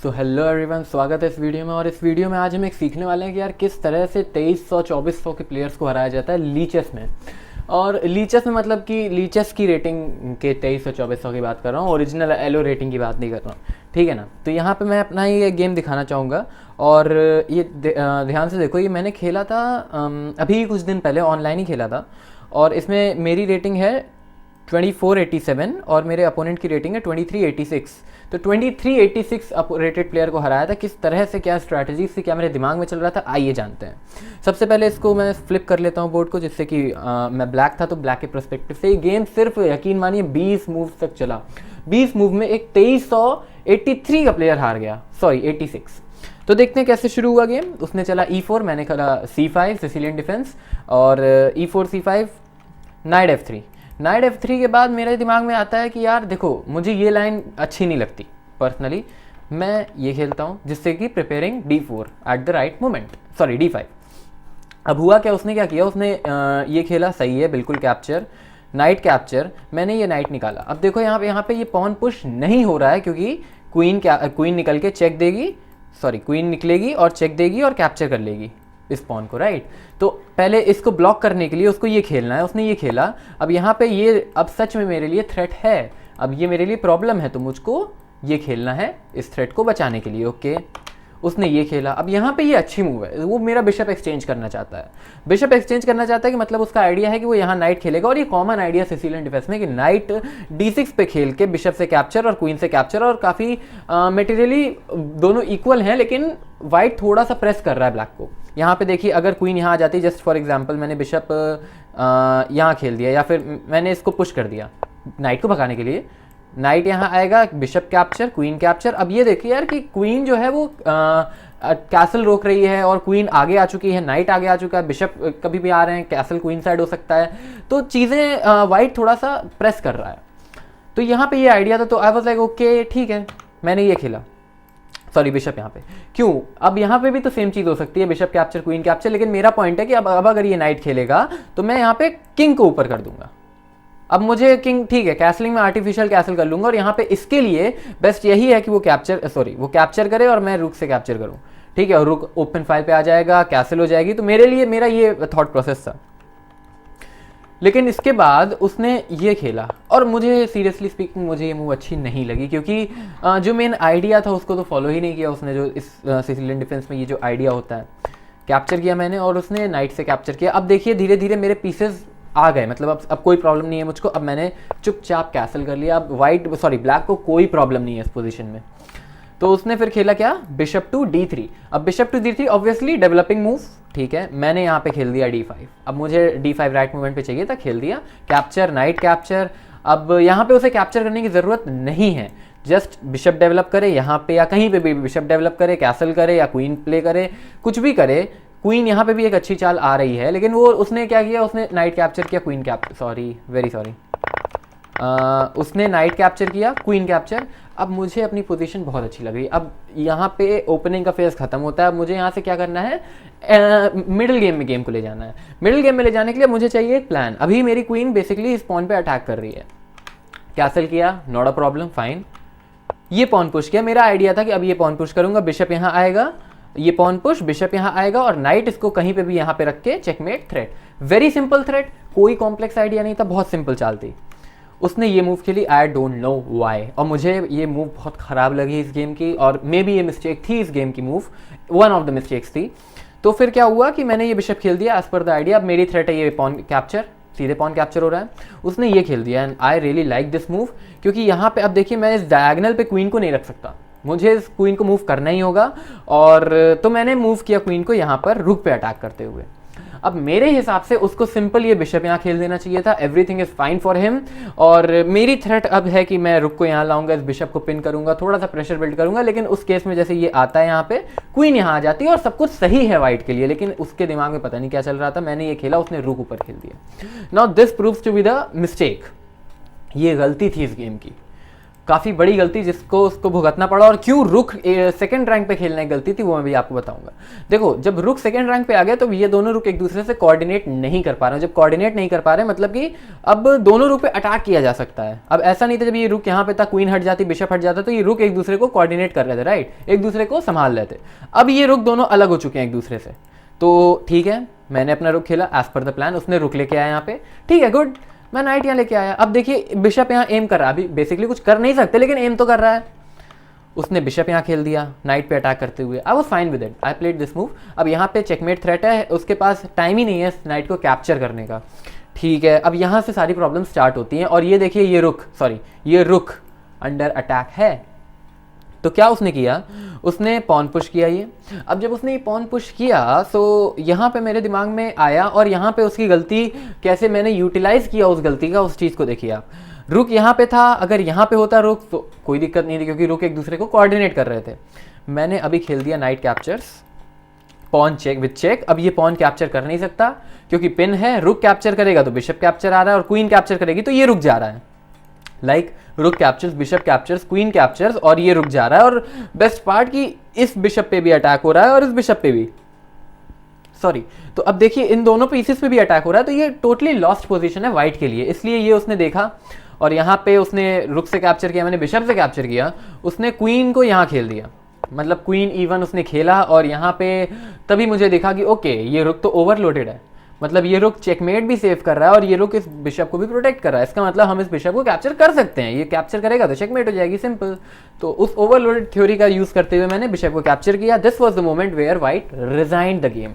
So hello everyone, स्वागत है इस वीडियो में। और इस वीडियो में आज हम एक सीखने वाले हैं कि यार किस तरह से 2300-2400 के प्लेयर्स को हराया जाता है लीचेस में। और लीचेस में मतलब कि लीचेस की रेटिंग के 2300-2400 की बात कर रहा हूँ, ओरिजिनल एलो रेटिंग की बात नहीं कर रहा हूँ, ठीक है ना। तो यहाँ पे मैं अपना ये गेम दिखाना चाहूँगा और ये ध्यान से देखो। ये मैंने खेला था अभी कुछ दिन पहले, ऑनलाइन ही खेला था। और इसमें मेरी रेटिंग है 2487 और मेरे अपोनेंट की रेटिंग है 2386। तो 2386 रेटेड प्लेयर को हराया था। किस तरह से, क्या स्ट्रैटेजी से, क्या मेरे दिमाग में चल रहा था, आइए जानते हैं। सबसे पहले इसको मैं फ्लिप कर लेता हूँ बोर्ड को, जिससे कि मैं ब्लैक था तो ब्लैक के पर्सपेक्टिव से ये गेम सिर्फ यकीन मानिए 20 मूव तक चला। 20 मूव में एक 2383 का प्लेयर हार गया, सॉरी 86। तो देखते हैं कैसे शुरू हुआ गेम। उसने चला E4, मैंने खेला C5 सिसिलियन डिफेंस, और E4 C5 night F3। Night F3 के बाद मेरे दिमाग में आता है कि यार देखो, मुझे ये लाइन अच्छी नहीं लगती पर्सनली, मैं ये खेलता हूँ जिससे कि preparing D4 at the right moment, sorry D5। अब हुआ क्या, उसने क्या किया, उसने ये खेला, सही है बिल्कुल, कैप्चर, नाइट कैप्चर। मैंने ये नाइट निकाला। अब देखो यहाँ पे ये पॉन पुश नहीं हो रहा है क्योंकि क्वीन निकल के चेक देगी, सॉरी क्वीन निकलेगी और चेक देगी और कैप्चर कर लेगी इस पॉन को, राइट। तो पहले इसको ब्लॉक करने के लिए उसको ये खेलना है, उसने ये खेला। अब यहाँ पे ये अब सच में मेरे लिए थ्रेट है, अब ये मेरे लिए प्रॉब्लम है, तो मुझको ये खेलना है इस थ्रेट को बचाने के लिए, ओके। उसने ये खेला। अब यहाँ पे ये अच्छी मूव है, वो मेरा बिशप एक्सचेंज करना चाहता है। बिशप एक्सचेंज करना चाहता है कि मतलब उसका आइडिया है कि वो यहाँ नाइट खेलेगा, और ये कॉमन आइडिया सिसिलियन डिफेंस में कि नाइट D6 पे खेल के बिशप से कैप्चर और क्वीन से कैप्चर, और काफ़ी मटेरियली दोनों इक्वल हैं, लेकिन वाइट थोड़ा सा प्रेस कर रहा है ब्लैक को। यहाँ पे देखिए, अगर क्वीन यहाँ आ जाती, जस्ट फॉर एग्जाम्पल मैंने बिशप यहाँ खेल दिया, या फिर मैंने इसको पुश कर दिया नाइट को भगाने के लिए, नाइट यहाँ आएगा, बिशप कैप्चर, क्वीन कैप्चर। अब ये देखिए यार कि क्वीन जो है वो कैसल रोक रही है और क्वीन आगे आ चुकी है, नाइट आगे आ चुका है, बिशप कभी भी आ रहे हैं, कैसल क्वीन साइड हो सकता है, तो चीज़ें वाइट थोड़ा सा प्रेस कर रहा है। तो यहाँ पे ये आइडिया था, तो आई वाज लाइक ओके ठीक है, मैंने ये खेला, सॉरी बिशप यहाँ पे। क्यों, अब यहाँ पे भी तो सेम चीज़ हो सकती है, बिशप कैप्चर क्वीन कैप्चर, लेकिन मेरा पॉइंट है कि अब अगर ये नाइट खेलेगा तो मैं यहाँ पे किंग को ऊपर कर दूंगा। अब मुझे किंग, ठीक है, कैसलिंग में आर्टिफिशियल कैसल कर लूंगा, और यहाँ पे इसके लिए बेस्ट यही है कि वो कैप्चर करे और मैं रुक से कैप्चर करूँ, ठीक है, और रुक ओपन फाइल पे आ जाएगा, कैसल हो जाएगी। तो मेरे लिए मेरा ये थॉट प्रोसेस था। लेकिन इसके बाद उसने ये खेला, और मुझे सीरियसली स्पीकिंग मुझे ये मूव अच्छी नहीं लगी, क्योंकि जो मेन आइडिया था उसको तो फॉलो ही नहीं किया उसने। जो इस सिसिलियन डिफेंस में ये जो आइडिया होता है, कैप्चर किया मैंने और उसने नाइट से कैप्चर किया। अब देखिए धीरे धीरे मेरे पीसेस आ गए, मतलब अब कोई प्रॉब्लम नहीं है मुझको। अब मैंने चुपचाप कैसल कर लिया। अब ब्लैक को कोई प्रॉब्लम नहीं है इस पोजीशन में। तो उसने फिर खेला क्या, बिशप टू D3। अब bishop to D3 obviously developing move, ठीक है। मैंने यहाँ पे खेल दिया D5। अब मुझे D5 राइट मूवमेंट पे चाहिए था, खेल दिया कैप्चर, नाइट कैप्चर। अब यहाँ पे उसे कैप्चर करने की ज़रूरत नहीं है, जस्ट बिशप डेवलप करे यहाँ पे, या कहीं पे भी बिशप डेवलप करे, कैसल करे या क्वीन प्ले करे, कुछ भी करे। क्वीन यहाँ पे भी एक अच्छी चाल आ रही है, लेकिन वो उसने क्या किया, उसने नाइट कैप्चर किया, queen capture, sorry very sorry, उसने नाइट कैप्चर किया, क्वीन कैप्चर। अब मुझे अपनी पोजीशन बहुत अच्छी लग रही। अब यहाँ पे ओपनिंग का फेज खत्म होता है। अब मुझे यहाँ से क्या करना है, मिडिल गेम में गेम को ले जाना है। मिडिल गेम में ले जाने के लिए मुझे चाहिए एक प्लान। अभी मेरी क्वीन बेसिकली इस पॉन पे अटैक कर रही है, कैसल किया, नॉट अ प्रॉब्लम, फाइन। ये पॉन पुश किया, मेरा आइडिया था कि अब ये पॉन पुश करूंगा, बिशप यहाँ आएगा, ये पॉन पुश, बिशप यहाँ आएगा, और नाइट इसको कहीं पे भी यहाँ पे रख के checkmate threat. Very simple threat, कोई कॉम्प्लेक्स आइडिया नहीं था, बहुत सिंपल चाल थी। उसने ये मूव खेली, आई डोंट नो व्हाई, और मुझे ये मूव बहुत ख़राब लगी इस गेम की, और मे बी ये मिस्टेक थी इस गेम की move, one of the mistakes थी। तो फिर क्या हुआ कि मैंने ये बिशप खेल दिया एज पर द आइडिया। अब मेरी थ्रेट है ये पॉन कैप्चर, सीधे पॉन कैप्चर हो रहा है। उसने ये खेल दिया and I really like this move, क्योंकि यहाँ पे अब देखिए मैं इस डायगोनल पे क्वीन को नहीं रख सकता, मुझे इस क्वीन को मूव करना ही होगा। और तो मैंने मूव किया क्वीन को यहाँ पर रुक पे अटैक करते हुए। अब मेरे हिसाब से उसको सिंपल ये बिशप यहाँ खेल देना चाहिए था, everything is fine for him. और मेरी थ्रेट अब है कि मैं रुक को यहाँ लाऊंगा, इस बिशप को पिन करूंगा, थोड़ा सा प्रेशर बिल्ड करूंगा। लेकिन उस केस में जैसे ये आता है यहाँ पे, क्वीन यहाँ आ जाती है और सब कुछ सही है वाइट के लिए, लेकिन उसके दिमाग में पता नहीं क्या चल रहा था। मैंने ये खेला, उसने रुक ऊपर खेल दिया। Now this proves to be the mistake, ये गलती थी इस गेम की। काफ़ी बड़ी गलती जिसको उसको भुगतना पड़ा। और क्यों रुक सेकंड रैंक पे खेलने की गलती थी वो मैं भी आपको बताऊंगा। देखो, जब रुक सेकंड रैंक पे आ गया तो ये दोनों रुक एक दूसरे से कोऑर्डिनेट नहीं कर पा रहे हैं। जब कोऑर्डिनेट नहीं कर पा रहे मतलब कि अब दोनों रुक पे अटैक किया जा सकता है। अब ऐसा नहीं था जब ये रुक यहाँ पे था, क्वीन हट जाती, बिशप हट जाता, तो ये रुक एक दूसरे को कोऑर्डिनेट कर रहे थे, राइट, एक दूसरे को संभाल रहे थे। अब ये रुक दोनों अलग हो चुके हैं एक दूसरे से। तो ठीक है, मैंने अपना रुक खेला एज पर द प्लान, उसने रुक लेके आया यहाँ पे, ठीक है, गुड। मैं नाइट यहाँ लेके आया। अब देखिए बिशप यहाँ एम कर रहा है, अभी बेसिकली कुछ कर नहीं सकते लेकिन एम तो कर रहा है। उसने बिशप यहाँ खेल दिया नाइट पे अटैक करते हुए। I was fine with it, I played this move. अब यहाँ पे चेकमेट थ्रेट है, उसके पास टाइम ही नहीं है नाइट को कैप्चर करने का, ठीक है। अब यहाँ से सारी प्रॉब्लम स्टार्ट होती हैं। और ये देखिए ये रुक अंडर अटैक है। तो क्या उसने किया, उसने पॉन पुश किया ये। अब जब उसने ये पॉन पुश किया तो यहाँ पे मेरे दिमाग में आया, और यहाँ पे उसकी गलती कैसे मैंने यूटिलाइज किया उस गलती का, उस चीज़ को देखिए आप। रुक यहाँ पे था, अगर यहाँ पे होता रुक तो कोई दिक्कत नहीं थी क्योंकि रुक एक दूसरे को कोऑर्डिनेट कर रहे थे। मैंने अभी खेल दिया knight captures, pawn check with check. अब ये पॉन कैप्चर कर नहीं सकता क्योंकि पिन है, रुक कैप्चर करेगा तो बिशप कैप्चर आ रहा है, और क्वीन कैप्चर करेगी तो ये रुक जा रहा है। लाइक रुक captures, bishop captures, queen captures, और ये रुक जा रहा है। और बेस्ट पार्ट कि इस बिशप पे भी अटैक हो रहा है और इस बिशप पे भी, सॉरी। तो अब देखिए इन दोनों पीसेस पे भी अटैक हो रहा है, तो ये टोटली लॉस्ट पोजीशन है वाइट के लिए। इसलिए ये उसने देखा और यहाँ पे उसने रुक से कैप्चर किया, मैंने बिशप से कैप्चर किया, उसने क्वीन को यहाँ खेल दिया, मतलब क्वीन इवन उसने खेला। और यहाँ पे तभी मुझे देखा कि ओके ये रुक तो ओवरलोडेड है, मतलब ये रुक चेकमेट भी सेव कर रहा है और ये रुक इस बिशप को भी प्रोटेक्ट कर रहा है। इसका मतलब हम इस बिशप को कैप्चर कर सकते हैं, ये कैप्चर करेगा तो चेकमेट हो जाएगी, सिंपल। तो उस ओवरलोडेड थ्योरी का यूज करते हुए मैंने बिशप को कैप्चर किया। This was the moment where white resigned the game.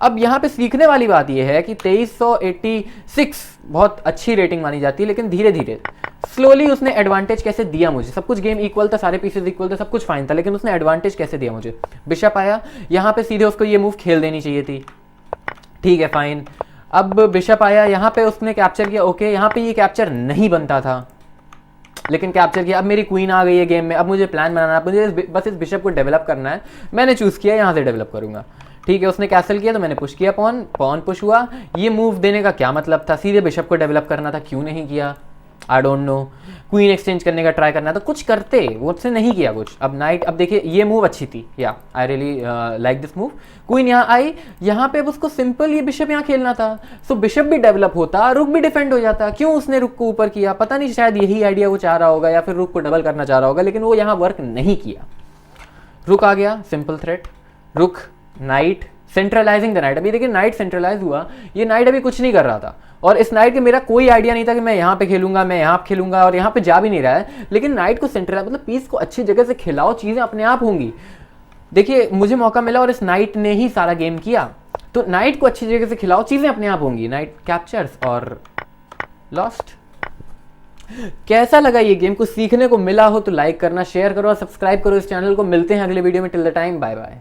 अब यहाँ पे सीखने वाली बात यह है कि 2386 बहुत अच्छी रेटिंग मानी जाती है, लेकिन धीरे धीरे स्लोली उसने एडवांटेज कैसे दिया मुझे। सब कुछ गेम इक्वल था, सारे पीसेस इक्वल थे, सब कुछ फाइन था, लेकिन उसने एडवांटेज कैसे दिया मुझे। बिशप आया यहाँ पे, सीधे उसको ये मूव खेल देनी चाहिए थी, ठीक है, फाइन। अब बिशप आया यहाँ पे, उसने कैप्चर किया, ओके। यहाँ पे ये कैप्चर नहीं बनता था लेकिन कैप्चर किया। अब मेरी क्वीन आ गई है गेम में, अब मुझे प्लान बनाना है, मुझे बस इस बिशप को डेवलप करना है। मैंने चूज किया यहाँ से डेवलप करूंगा, ठीक है। उसने कैसल किया तो मैंने पुश किया, पॉन पुश हुआ। ये मूव देने का क्या मतलब था, सीधे बिशप को डेवलप करना था, क्यों नहीं किया, I don't know. Queen exchange करने का ट्राई करना था, कुछ करते, वो उसने नहीं किया कुछ। अब नाइट, अब देखिए ये मूव अच्छी थी, या I really like this move. Queen यहाँ आई, यहाँ पे अब उसको सिंपल ये बिशप यहाँ खेलना था, सो बिशप भी डेवलप होता, रुक भी डिफेंड हो जाता। क्यों उसने रुक को ऊपर किया, पता नहीं, शायद यही आइडिया वो चाह रहा होगा या फिर रुक को डबल करना चाह रहा होगा, लेकिन वो यहाँ वर्क नहीं किया। रुक आ गया, सिंपल थ्रेट, रुक नाइट, सेंट्रलाइजिंग द नाइट। अभी देखिए नाइट सेंट्रलाइज हुआ, ये नाइट अभी कुछ नहीं कर रहा था, और इस नाइट के मेरा कोई आइडिया नहीं था कि मैं यहाँ पे खेलूंगा, मैं यहाँ खेलूंगा, और यहाँ पे जा भी नहीं रहा है। लेकिन नाइट को सेंट्रलाइज, मतलब पीस को अच्छी जगह से खिलाओ, चीजें अपने आप होंगी। देखिए मुझे मौका मिला और इस नाइट ने ही सारा गेम किया, तो नाइट को अच्छी जगह से खिलाओ, चीजें अपने आप होंगी। नाइट कैप्चर्स और लॉस्ट। कैसा लगा ये गेम, कुछ सीखने को मिला हो तो लाइक करना, शेयर करो और सब्सक्राइब करो इस चैनल को। मिलते हैं अगले वीडियो में, till the time bye bye.